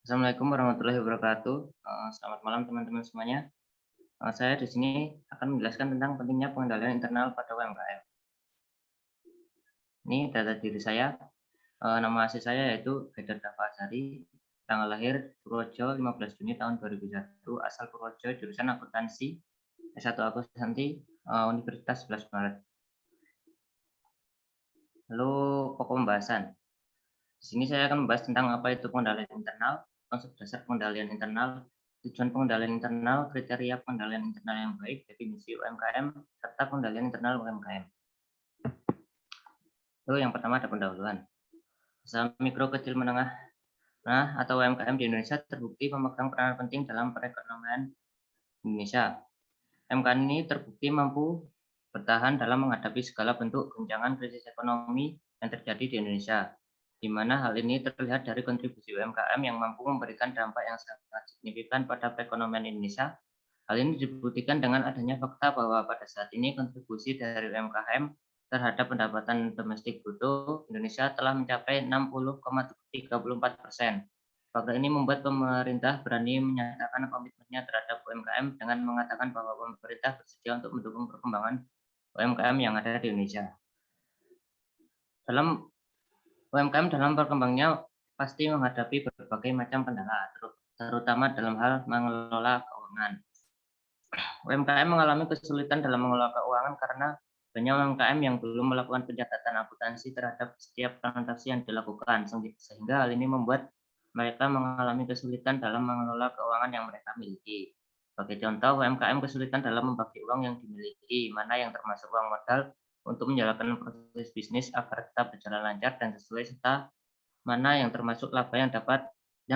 Assalamualaikum warahmatullahi wabarakatuh. Selamat malam teman-teman semuanya. Saya di sini akan menjelaskan tentang pentingnya pengendalian internal pada UMKM. Ini data diri saya. Nama asli saya yaitu Haidar Dafa Azhari, tanggal lahir Purworejo 15 Juni tahun 2001, asal Purworejo, jurusan akuntansi, S1 Akuntansi, Universitas 11 Maret. Lalu pokok pembahasan. Di sini saya akan membahas tentang apa itu pengendalian internal, konsep dasar pengendalian internal, tujuan pengendalian internal, kriteria pengendalian internal yang baik, definisi UMKM, serta pengendalian internal UMKM. Lalu yang pertama ada pendahuluan. Usaha mikro kecil menengah atau UMKM di Indonesia terbukti memegang peranan penting dalam perekonomian Indonesia. UMKM ini terbukti mampu bertahan dalam menghadapi segala bentuk goncangan krisis ekonomi yang terjadi di Indonesia, di mana hal ini terlihat dari kontribusi UMKM yang mampu memberikan dampak yang sangat signifikan pada perekonomian Indonesia. Hal ini dibuktikan dengan adanya fakta bahwa pada saat ini kontribusi dari UMKM terhadap pendapatan domestik bruto Indonesia telah mencapai 60,34%. Fakta ini membuat pemerintah berani menyatakan komitmennya terhadap UMKM dengan mengatakan bahwa pemerintah bersedia untuk mendukung perkembangan UMKM yang ada di Indonesia. UMKM dalam perkembangannya pasti menghadapi berbagai macam kendala, terutama dalam hal mengelola keuangan. UMKM mengalami kesulitan dalam mengelola keuangan karena banyak UMKM yang belum melakukan pencatatan akuntansi terhadap setiap transaksi yang dilakukan, sehingga hal ini membuat mereka mengalami kesulitan dalam mengelola keuangan yang mereka miliki. Sebagai contoh, UMKM kesulitan dalam membagi uang yang dimiliki, mana yang termasuk uang modal untuk menjalankan proses bisnis agar tetap berjalan lancar dan sesuai, serta mana yang termasuk laba yang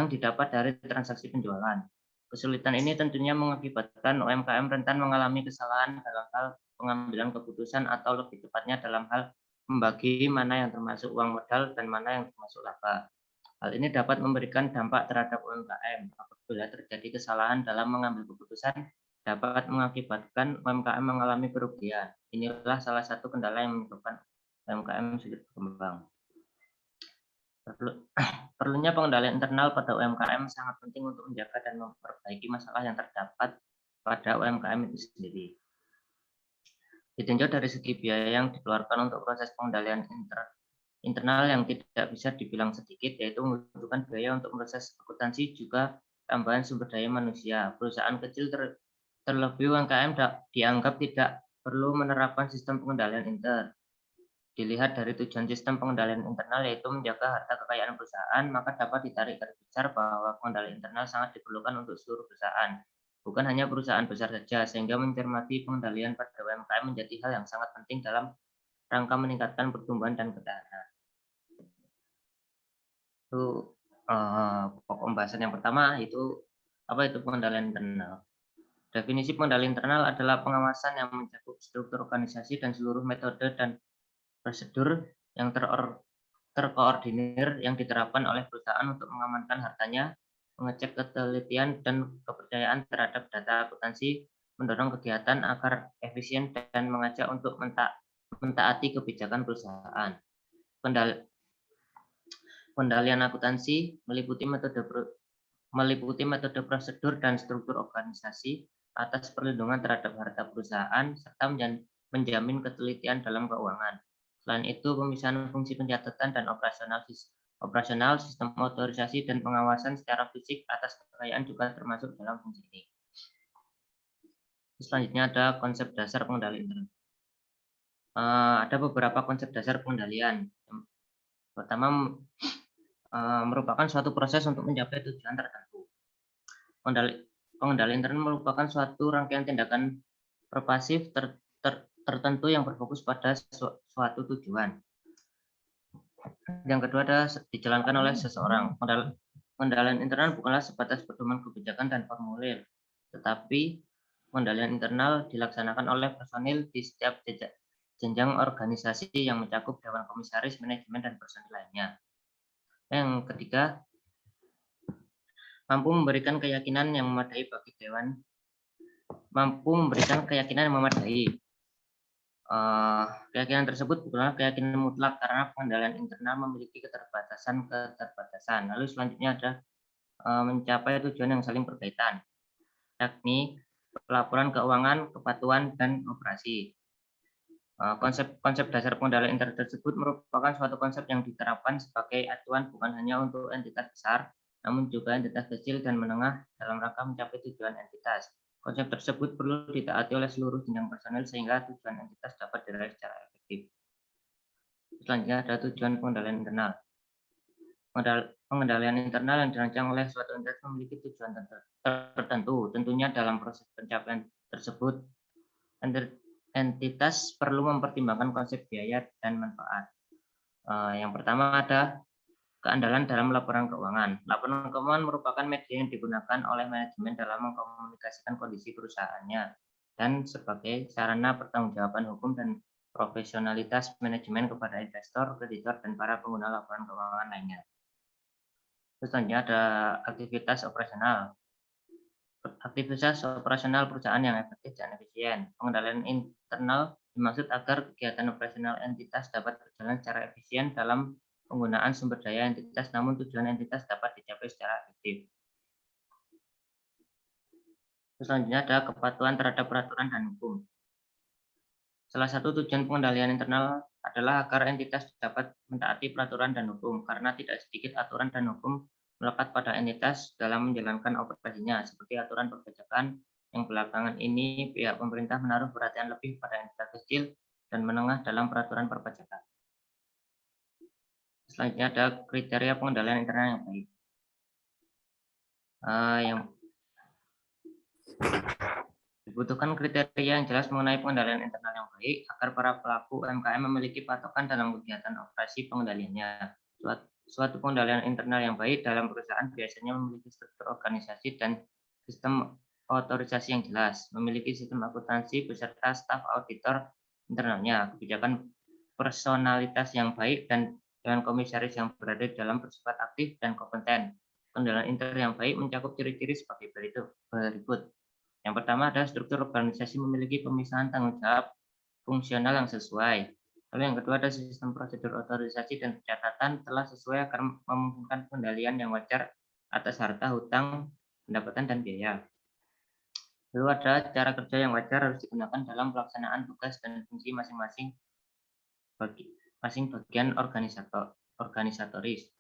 didapat dari transaksi penjualan. Kesulitan ini tentunya mengakibatkan UMKM rentan mengalami kesalahan dalam hal pengambilan keputusan atau lebih tepatnya dalam hal membagi mana yang termasuk uang modal dan mana yang termasuk laba. Hal ini dapat memberikan dampak terhadap UMKM. Apabila terjadi kesalahan dalam mengambil keputusan, dapat mengakibatkan UMKM mengalami kerugian. Inilah salah satu kendala yang menyebabkan UMKM sulit berkembang. Perlunya pengendalian internal pada UMKM sangat penting untuk menjaga dan memperbaiki masalah yang terdapat pada UMKM itu sendiri. Ditinjau dari segi biaya yang dikeluarkan untuk proses pengendalian internal yang tidak bisa dibilang sedikit, yaitu membutuhkan biaya untuk proses akuntansi juga tambahan sumber daya manusia. Perusahaan kecil terlebih UMKM dianggap tidak perlu menerapkan sistem pengendalian intern. Dilihat dari tujuan sistem pengendalian internal yaitu menjaga harta kekayaan perusahaan, maka dapat ditarik garis besar bahwa pengendalian internal sangat diperlukan untuk seluruh perusahaan, bukan hanya perusahaan besar saja, sehingga mencermati pengendalian pada UMKM menjadi hal yang sangat penting dalam rangka meningkatkan pertumbuhan dan ketahanan. Itu pokok pembahasan yang pertama, itu apa itu pengendalian internal. Definisi pengendalian internal adalah pengawasan yang mencakup struktur organisasi dan seluruh metode dan prosedur yang terkoordinir yang diterapkan oleh perusahaan untuk mengamankan hartanya, mengecek ketelitian dan kepercayaan terhadap data akuntansi, mendorong kegiatan agar efisien dan mengajak untuk mentaati kebijakan perusahaan. Pendalian akuntansi meliputi metode prosedur dan struktur organisasi atas perlindungan terhadap harta perusahaan serta menjamin ketelitian dalam keuangan. Selain itu, pemisahan fungsi pencatatan dan operasional sistem otorisasi dan pengawasan secara fisik atas kekayaan juga termasuk dalam fungsi ini. Selanjutnya ada konsep dasar pengendalian internal. Ada beberapa konsep dasar pengendalian. Pertama, merupakan suatu proses untuk mencapai tujuan tertentu. Pengendalian internal merupakan suatu rangkaian tindakan pervasif tertentu yang berfokus pada suatu tujuan. Yang kedua adalah dijalankan oleh seseorang. Pengendalian internal bukanlah sebatas pedoman kebijakan dan formulir, tetapi pengendalian internal dilaksanakan oleh personil di setiap jenjang organisasi yang mencakup dewan komisaris, manajemen, dan personil lainnya. Yang ketiga, mampu memberikan keyakinan yang memadai bagi dewan, keyakinan tersebut bukanlah keyakinan mutlak karena pengendalian internal memiliki keterbatasan. Lalu selanjutnya ada mencapai tujuan yang saling berkaitan, yakni pelaporan keuangan, kepatuhan, dan operasi. Konsep dasar pengendalian internet tersebut merupakan suatu konsep yang diterapkan sebagai acuan bukan hanya untuk entitas besar, namun juga entitas kecil dan menengah dalam rangka mencapai tujuan entitas. Konsep tersebut perlu ditaati oleh seluruh jenjang personel sehingga tujuan entitas dapat diraih secara efektif. Selanjutnya ada tujuan pengendalian internal. Pengendalian internal yang dirancang oleh suatu entitas memiliki tujuan tertentu. Tentunya dalam proses pencapaian tersebut, entitas perlu mempertimbangkan konsep biaya dan manfaat. Yang pertama ada keandalan dalam laporan keuangan. Laporan keuangan merupakan media yang digunakan oleh manajemen dalam mengkomunikasikan kondisi perusahaannya dan sebagai sarana pertanggungjawaban hukum dan profesionalitas manajemen kepada investor, kreditor, dan para pengguna laporan keuangan lainnya. Selanjutnya ada aktivitas operasional. Aktivitas operasional perusahaan yang efektif dan efisien. Pengendalian internal dimaksud agar kegiatan operasional entitas dapat berjalan secara efisien dalam penggunaan sumber daya entitas, namun tujuan entitas dapat dicapai secara efektif. Selanjutnya ada kepatuhan terhadap peraturan dan hukum. Salah satu tujuan pengendalian internal adalah agar entitas dapat mentaati peraturan dan hukum, karena tidak sedikit aturan dan hukum melekat pada entitas dalam menjalankan operasinya, seperti aturan perpajakan yang belakangan ini pihak pemerintah menaruh perhatian lebih pada entitas kecil dan menengah dalam peraturan perpajakan. Selanjutnya ada kriteria pengendalian internal yang baik. Yang dibutuhkan kriteria yang jelas mengenai pengendalian internal yang baik agar para pelaku UMKM memiliki patokan dalam kegiatan operasi pengendaliannya. Suatu pengendalian internal yang baik dalam perusahaan biasanya memiliki struktur organisasi dan sistem otorisasi yang jelas, memiliki sistem akuntansi beserta staf auditor internalnya, kebijakan personalitas yang baik, dan dewan komisaris yang berada dalam bersifat aktif dan kompeten. Pengendalian internal yang baik mencakup ciri-ciri sebagai berikut. Yang pertama ada struktur organisasi memiliki pemisahan tanggung jawab fungsional yang sesuai. Lalu yang kedua ada sistem prosedur otorisasi dan pencatatan telah sesuai agar memungkinkan pengendalian yang wajar atas harta, hutang, pendapatan, dan biaya. Lalu ada cara kerja yang wajar harus digunakan dalam pelaksanaan tugas dan fungsi masing-masing bagian organisatoris.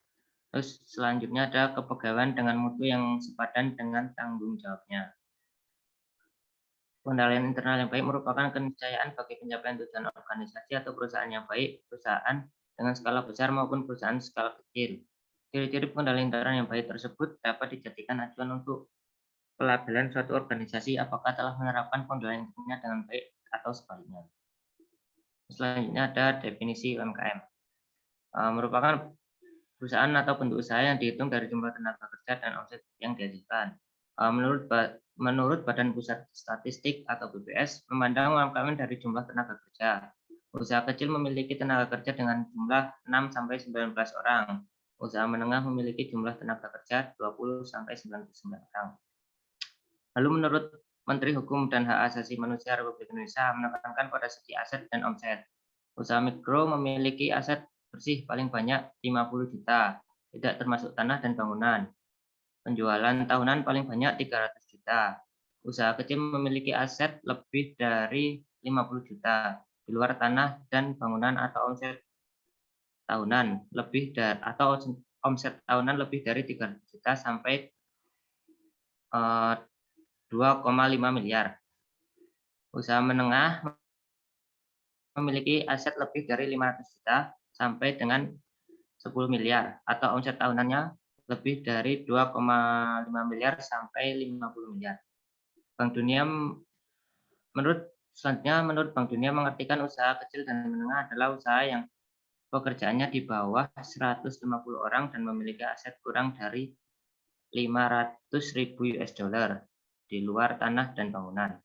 Terus selanjutnya ada kepegawaian dengan mutu yang sepadan dengan tanggung jawabnya. Pengendalian internal yang baik merupakan keniscayaan bagi pencapaian tujuan organisasi atau perusahaan yang baik, perusahaan dengan skala besar maupun perusahaan skala kecil. Ciri-ciri pengendalian internal yang baik tersebut dapat dijadikan acuan untuk pelabelan suatu organisasi apakah telah menerapkan pengendalian internalnya dengan baik atau sebaliknya. Selanjutnya ada definisi UMKM. Merupakan perusahaan atau bentuk usaha yang dihitung dari jumlah tenaga kerja dan omset yang dihasilkan. Menurut Badan Pusat Statistik atau BPS, memandang UMKM dari jumlah tenaga kerja. Usaha kecil memiliki tenaga kerja dengan jumlah 6-19 orang. Usaha menengah memiliki jumlah tenaga kerja 20-99 orang. Lalu menurut Menteri Hukum dan Hak Asasi Manusia Republik Indonesia menekankan pada segi aset dan omset. Usaha mikro memiliki aset bersih paling banyak 50 juta, tidak termasuk tanah dan bangunan. Penjualan tahunan paling banyak 300 juta. Usaha kecil memiliki aset lebih dari 50 juta di luar tanah dan bangunan atau omset tahunan lebih dari omset tahunan lebih dari 300 juta sampai 2,5 miliar. Usaha menengah memiliki aset lebih dari 500 juta sampai dengan 10 miliar atau omset tahunannya lebih dari 2,5 miliar sampai 50 miliar. Menurut Bank Dunia mengartikan usaha kecil dan menengah adalah usaha yang pekerjaannya di bawah 150 orang dan memiliki aset kurang dari 500.000 US dollar di luar tanah dan bangunan.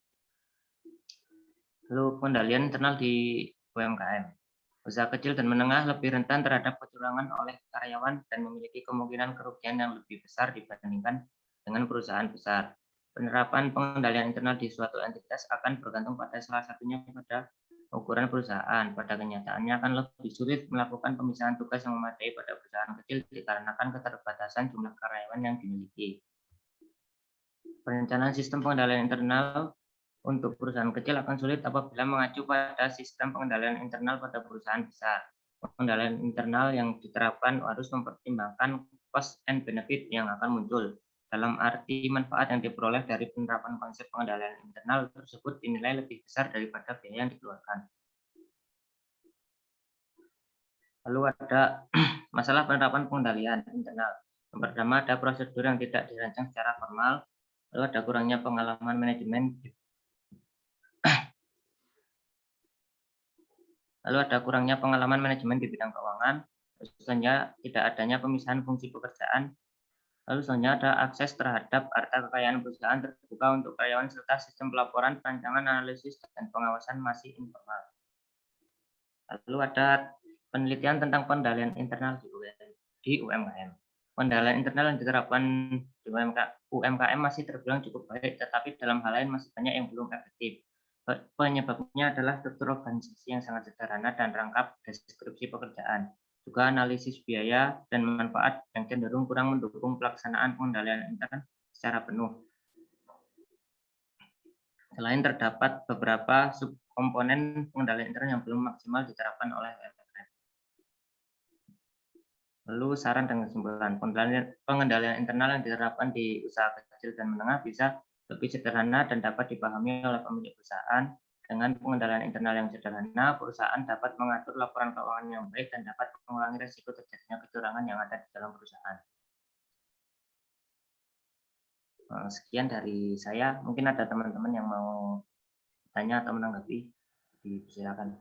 Lalu pengendalian internal di UMKM. Usaha kecil dan menengah lebih rentan terhadap kecurangan oleh karyawan dan memiliki kemungkinan kerugian yang lebih besar dibandingkan dengan perusahaan besar. Penerapan pengendalian internal di suatu entitas akan bergantung pada salah satunya pada ukuran perusahaan. Pada kenyataannya akan lebih sulit melakukan pemisahan tugas yang memadai pada perusahaan kecil dikarenakan keterbatasan jumlah karyawan yang dimiliki. Perencanaan sistem pengendalian internal untuk perusahaan kecil akan sulit apabila mengacu pada sistem pengendalian internal pada perusahaan besar. Pengendalian internal yang diterapkan harus mempertimbangkan cost and benefit yang akan muncul. Dalam arti manfaat yang diperoleh dari penerapan konsep pengendalian internal tersebut dinilai lebih besar daripada biaya yang dikeluarkan. Lalu ada masalah penerapan pengendalian internal. Yang pertama ada prosedur yang tidak dirancang secara formal. Lalu ada kurangnya pengalaman manajemen. Lalu ada kurangnya pengalaman manajemen di bidang keuangan. Selanjutnya tidak adanya pemisahan fungsi pekerjaan. Lalu selanjutnya ada akses terhadap harta kekayaan perusahaan terbuka untuk karyawan serta sistem pelaporan, perancangan, analisis, dan pengawasan masih informal. Lalu ada penelitian tentang pengendalian internal di UMKM. Pengendalian internal yang diterapkan di UMKM masih terbilang cukup baik, tetapi dalam hal lain masih banyak yang belum efektif. Penyebabnya adalah struktur organisasi yang sangat sederhana dan rangkap deskripsi pekerjaan. Juga analisis biaya dan manfaat yang cenderung kurang mendukung pelaksanaan pengendalian intern secara penuh. Selain terdapat beberapa subkomponen pengendalian intern yang belum maksimal diterapkan oleh UMKM. Lalu saran dan kesimpulan, pengendalian internal yang diterapkan di usaha kecil dan menengah bisa lebih sederhana dan dapat dipahami oleh pemilik perusahaan. Dengan pengendalian internal yang sederhana, perusahaan dapat mengatur laporan keuangan yang baik dan dapat mengurangi risiko terjadinya kecurangan yang ada di dalam perusahaan. Sekian dari saya. Mungkin ada teman-teman yang mau tanya atau menanggapi, silakan.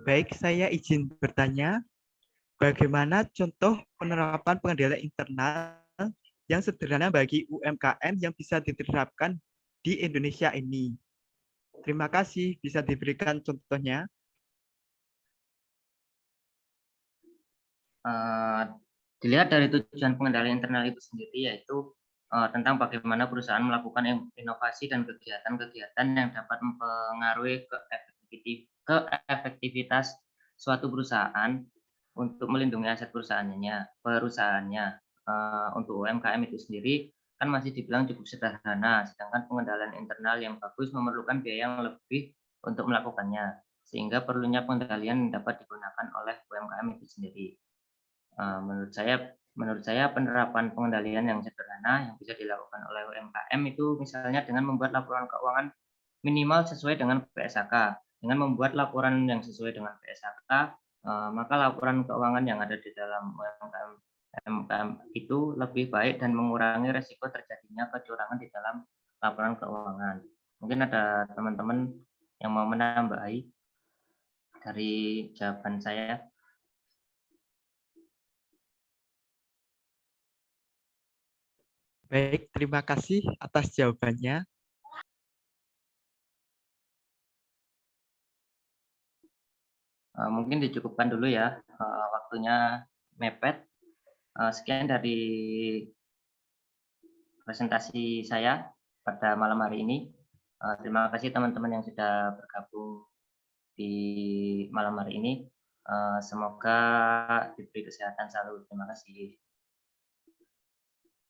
Baik, saya izin bertanya, bagaimana contoh penerapan pengendalian internal yang sederhana bagi UMKM yang bisa diterapkan di Indonesia ini? Terima kasih, bisa diberikan contohnya? Dilihat dari tujuan pengendalian internal itu sendiri, yaitu tentang bagaimana perusahaan melakukan inovasi dan kegiatan-kegiatan yang dapat mempengaruhi keefektivitas suatu perusahaan untuk melindungi aset perusahaannya. Untuk UMKM itu sendiri kan masih dibilang cukup sederhana, sedangkan pengendalian internal yang bagus memerlukan biaya yang lebih untuk melakukannya, sehingga perlunya pengendalian dapat digunakan oleh UMKM itu sendiri. Menurut saya penerapan pengendalian yang sederhana yang bisa dilakukan oleh UMKM itu misalnya dengan membuat laporan keuangan minimal sesuai dengan PSAK. Dengan membuat laporan yang sesuai dengan PSAK, maka laporan keuangan yang ada di dalam UMKM itu lebih baik dan mengurangi risiko terjadinya kecurangan di dalam laporan keuangan. Mungkin ada teman-teman yang mau menambahi dari jawaban saya. Baik, terima kasih atas jawabannya. Mungkin dicukupkan dulu ya, waktunya mepet. Sekian dari presentasi saya pada malam hari ini. Terima kasih teman-teman yang sudah bergabung di malam hari ini. Semoga diberi kesehatan selalu. Terima kasih.